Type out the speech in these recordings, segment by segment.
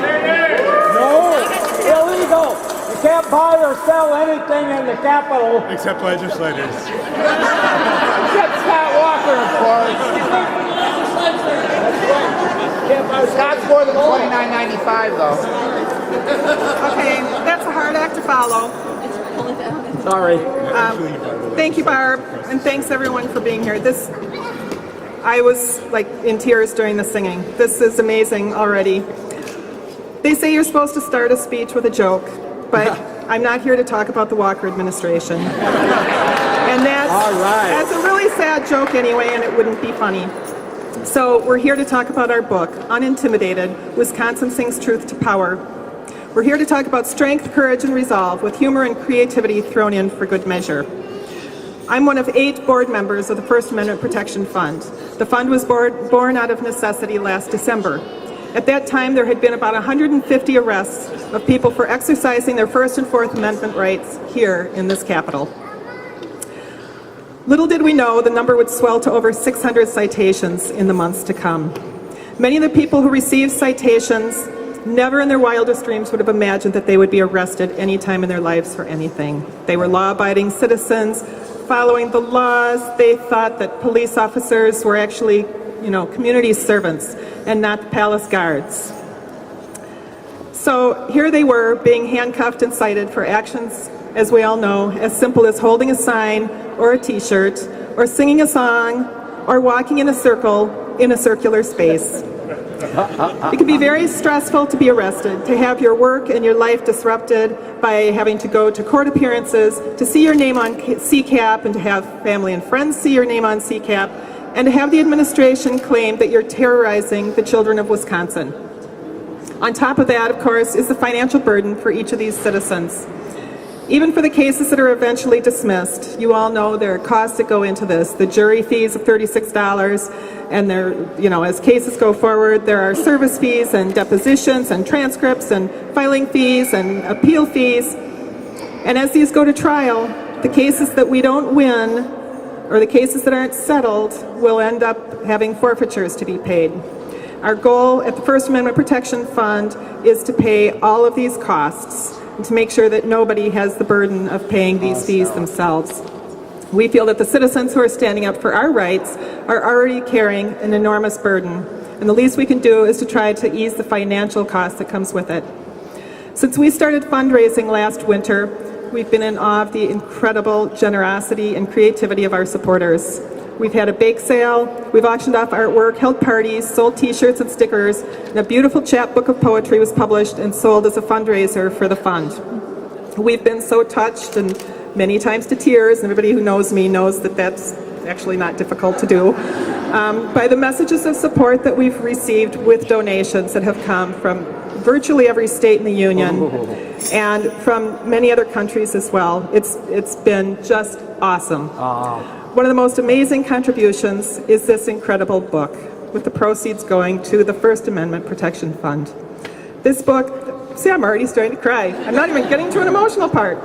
No, illegal. You can't buy or sell anything in the Capitol. Except legislators. Except Scott Walker, of course. Scott's more than $29.95 though. Okay, that's a hard act to follow. Sorry. Thank you, Barb, and thanks everyone for being here. I was like in tears during the singing. This is amazing already. They say you're supposed to start a speech with a joke, but I'm not here to talk about the Walker administration. And that's a really sad joke anyway, and it wouldn't be funny. So we're here to talk about our book, Unintimidated, Wisconsin Sings Truth to Power. We're here to talk about strength, courage, and resolve, with humor and creativity thrown in for good measure. I'm one of 8 board members of the First Amendment Protection Fund. The fund was born out of necessity last December. At that time, there had been about 150 arrests of people for exercising their First and Fourth Amendment rights here in this Capitol. Little did we know the number would swell to over 600 citations in the months to come. Many of the people who received citations never in their wildest dreams would have imagined that they would be arrested any time in their lives for anything. They were law-abiding citizens, following the laws. They thought that police officers were actually, community servants and not the palace guards. So here they were being handcuffed and cited for actions, as we all know, as simple as holding a sign or a t-shirt or singing a song or walking in a circle in a circular space. It can be very stressful to be arrested, to have your work and your life disrupted by having to go to court appearances, to see your name on CCAP and to have family and friends see your name on CCAP, and to have the administration claim that you're terrorizing the children of Wisconsin. On top of that, of course, is the financial burden for each of these citizens. Even for the cases that are eventually dismissed, you all know there are costs that go into this. The jury fees of $36, and as cases go forward, there are service fees and depositions and transcripts and filing fees and appeal fees. And as these go to trial, the cases that we don't win or the cases that aren't settled will end up having forfeitures to be paid. Our goal at the First Amendment Protection Fund is to pay all of these costs and to make sure that nobody has the burden of paying these fees themselves. We feel that the citizens who are standing up for our rights are already carrying an enormous burden, and the least we can do is to try to ease the financial cost that comes with it. Since we started fundraising last winter, we've been in awe of the incredible generosity and creativity of our supporters. We've had a bake sale, we've auctioned off artwork, held parties, sold t-shirts and stickers, and a beautiful chapbook of poetry was published and sold as a fundraiser for the fund. We've been so touched, and many times to tears, and everybody who knows me knows that that's actually not difficult to do, by the messages of support that we've received with donations that have come from virtually every state in the union and from many other countries as well. It's been just awesome. One of the most amazing contributions is this incredible book, with the proceeds going to the First Amendment Protection Fund. This book, see, I'm already starting to cry. I'm not even getting to an emotional part.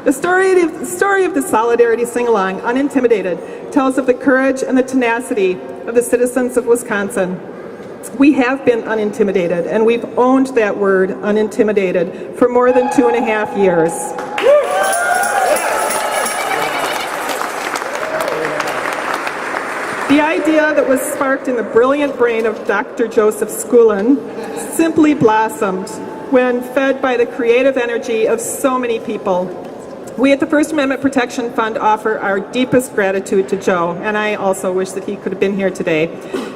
The story of the Solidarity Sing-Along, Unintimidated, tells of the courage and the tenacity of the citizens of Wisconsin. We have been unintimidated, and we've owned that word, unintimidated, for more than 2.5 years. The idea that was sparked in the brilliant brain of Dr. Joseph Schoolin simply blossomed when fed by the creative energy of so many people. We at the First Amendment Protection Fund offer our deepest gratitude to Joe, and I also wish that he could have been here today,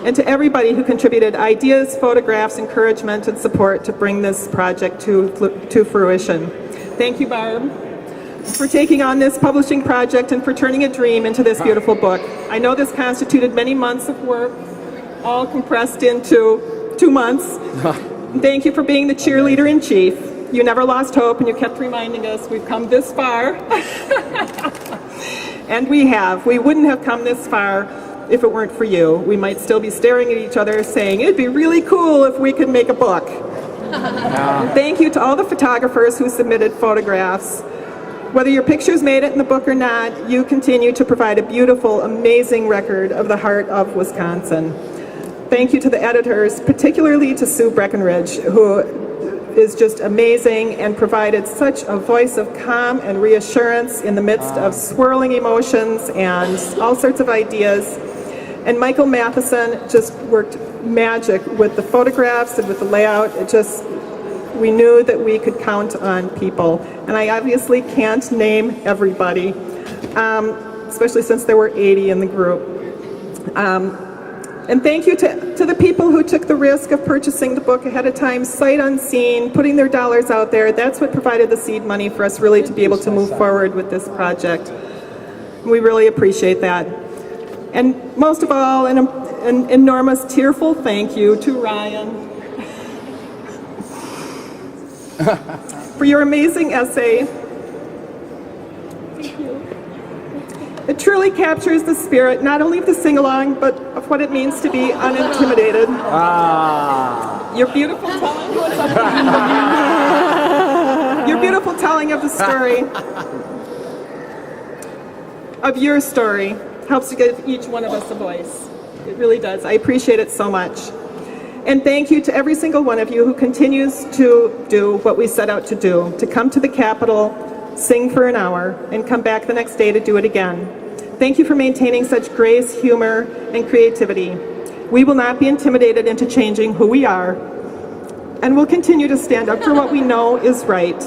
and to everybody who contributed ideas, photographs, encouragement, and support to bring this project to fruition. Thank you, Barb, for taking on this publishing project and for turning a dream into this beautiful book. I know this constituted many months of work, all compressed into 2 months. Thank you for being the cheerleader in chief. You never lost hope, and you kept reminding us we've come this far. And we have. We wouldn't have come this far if it weren't for you. We might still be staring at each other saying, it'd be really cool if we could make a book. Thank you to all the photographers who submitted photographs. Whether your pictures made it in the book or not, you continue to provide a beautiful, amazing record of the heart of Wisconsin. Thank you to the editors, particularly to Sue Breckenridge, who is just amazing and provided such a voice of calm and reassurance in the midst of swirling emotions and all sorts of ideas. And Michael Matheson just worked magic with the photographs and with the layout. We knew that we could count on people. And I obviously can't name everybody, especially since there were 80 in the group. And thank you to the people who took the risk of purchasing the book ahead of time, sight unseen, putting their dollars out there. That's what provided the seed money for us really to be able to move forward with this project. We really appreciate that. And most of all, an enormous tearful thank you to Ryan for your amazing essay. Thank you. It truly captures the spirit, not only of the sing-along, but of what it means to be unintimidated. Your beautiful telling, your beautiful telling of the story, of your story, helps to give each one of us a voice. It really does. I appreciate it so much. And thank you to every single one of you who continues to do what we set out to do, to come to the Capitol, sing for an hour, and come back the next day to do it again. Thank you for maintaining such grace, humor, and creativity. We will not be intimidated into changing who we are, and we'll continue to stand up for what we know is right.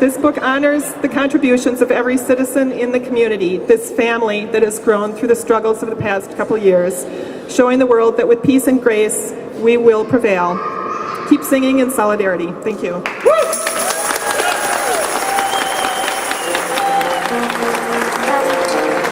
This book honors the contributions of every citizen in the community, this family that has grown through the struggles of the past couple years, showing the world that with peace and grace, we will prevail. Keep singing in solidarity. Thank you.